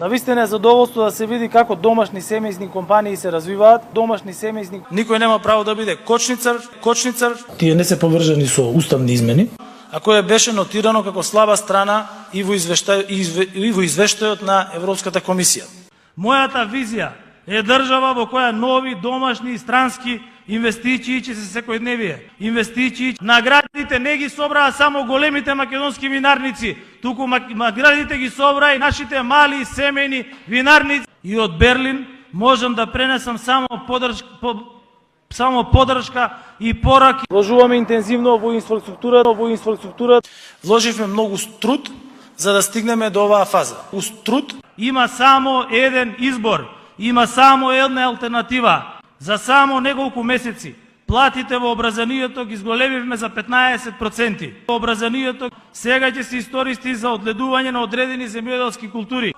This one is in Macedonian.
Навистина е задоволство да се види како домашни семејни компании се развиваат, домашни семејни. Никој нема право да биде кочницар. Тие не се поврзани со уставни измени, а кое беше нотирано како слаба страна и во извештајот на Европската комисија. Мојата визија е држава во која нови домашни и странски инвестиции ќе се секојдневие. Инвестиции, наградите не ги собраа само големите македонски винарници, туку наградите ги собраа и нашите мали семејни винарници. И од Берлин можам да пренесам само поддршка и пораки. Вложуваме интензивно во инфраструктура. Вложивме многу труд за да стигнеме до оваа фаза. Труд. Има само еден избор, има само една алтернатива. За само неколку месеци платите во образованието ги зголемивме за 15%. Образованието сега ќе се истористи за одледување на одредени земјоделски култури.